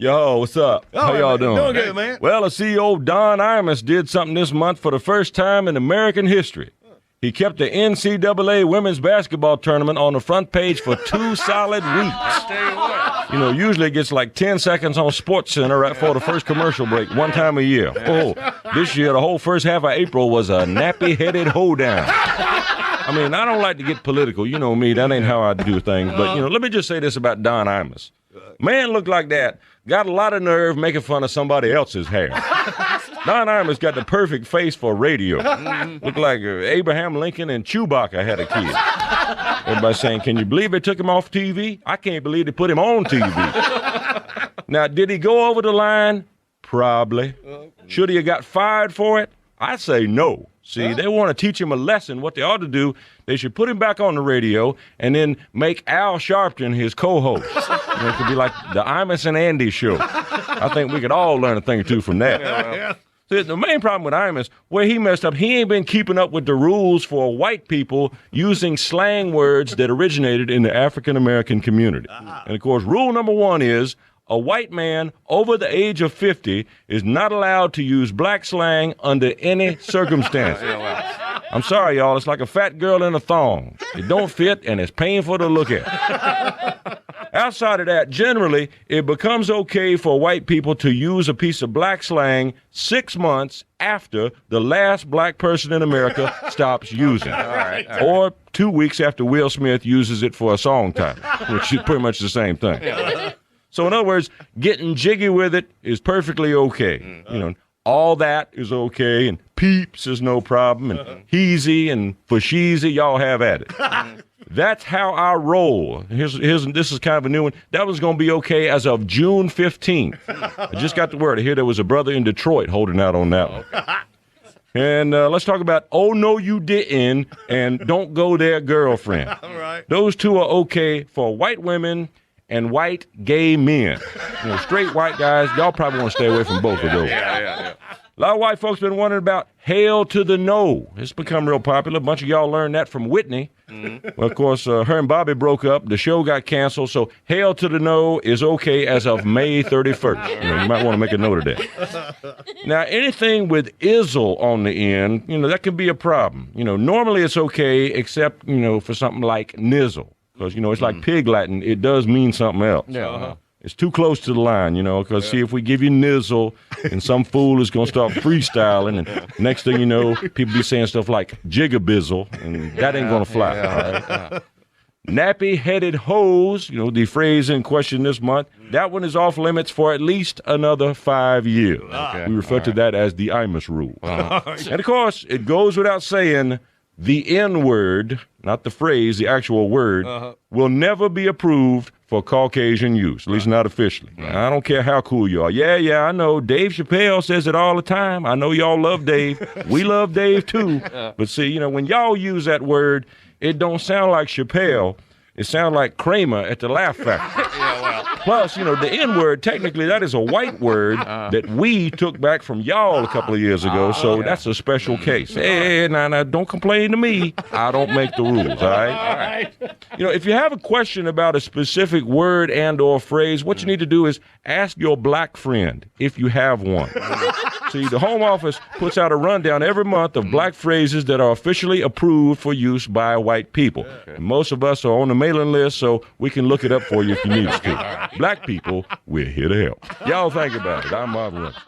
Yo, what's up? How y'all doing? Doing good, man. Well, the CEO, Don Imus, did something this month for the first time in American history. He kept the NCAA women's basketball tournament on the front page for 2 solid weeks. I tell you what. You know, usually it gets like 10 seconds on SportsCenter right before the first commercial break, one time a year. Oh, this year, the whole first half of April was a nappy-headed hoedown. I mean, I don't like to get political. You know me, that ain't how I do things. But, you know, let me just say this about Don Imus. Man looked like that, got a lot of nerve making fun of somebody else's hair. Don Imus got the perfect face for radio. Looked like Abraham Lincoln and Chewbacca had a kid. Everybody saying, can you believe they took him off TV? I can't believe they put him on TV. Now, did he go over the line? Probably. Should he have got fired for it? I say no. See, they want to teach him a lesson. What they ought to do, they should put him back on the radio and then make Al Sharpton his co-host. You know, it could be like the Imus and Andy show. I think we could all learn a thing or two from that. See, the main problem with Imus, where he messed up, he ain't been keeping up with the rules for white people using slang words that originated in the African-American community. And, of course, rule number 1 is, a white man over the age of 50 is not allowed to use black slang under any circumstances. I'm sorry, y'all. It's like a fat girl in a thong. It don't fit, and it's painful to look at. Outside of that, generally, it becomes okay for white people to use a piece of black slang 6 months after the last black person in America stops using it. Or 2 weeks after Will Smith uses it for a song title, which is pretty much the same thing. So, in other words, getting jiggy with it is perfectly okay. You know, all that is okay, and peeps is no problem, and heezy and fasheezy, y'all have at it. That's how I roll. This is kind of a new one. That was going to be okay as of June 15th. I just got the word. I hear there was a brother in Detroit holding out on that one. And let's talk about Oh No You Didn't and Don't Go There Girlfriend. All right. Those two are okay for white women and white gay men. You know, straight white guys, y'all probably want to stay away from both of those. Yeah. A lot of white folks been wondering about Hail to the No. It's become real popular. A bunch of y'all learned that from Whitney. Well, of course, her and Bobby broke up. The show got canceled, so Hail to the No is okay as of May 31st. You know, you might want to make a note of that. Now, anything with izzle on the end, you know, that can be a problem. You know, normally it's okay, except, you know, for something like nizzle. Because, you know, it's like pig Latin. It does mean something else. Yeah. It's too close to the line, you know, because, see, if we give you nizzle and some fool is going to start freestyling, and next thing you know, people be saying stuff like jigabizzle, and that ain't going to fly. All right? Nappy-headed hose, you know, the phrase in question this month, that one is off limits for at least another 5 years. We refer to that as the Imus rule. And, of course, it goes without saying, the N-word, not the phrase, the actual word, will never be approved for Caucasian use, at least not officially. I don't care how cool you are. Yeah, I know. Dave Chappelle says it all the time. I know y'all love Dave. We love Dave, too. But see, you know, when y'all use that word, it don't sound like Chappelle. It sounds like Kramer at the Laugh Factory. Plus, you know, the N-word, technically, that is a white word that we took back from y'all a couple of years ago, so that's a special case. Hey, now, don't complain to me. I don't make the rules, all right? You know, if you have a question about a specific word and or phrase, what you need to do is ask your black friend, if you have one. See, the Home Office puts out a rundown every month of black phrases that are officially approved for use by white people. Most of us are on the mailing list, so we can look it up for you if you need us to. Black people, we're here to help. Y'all think about it. I'm Marvin Webster.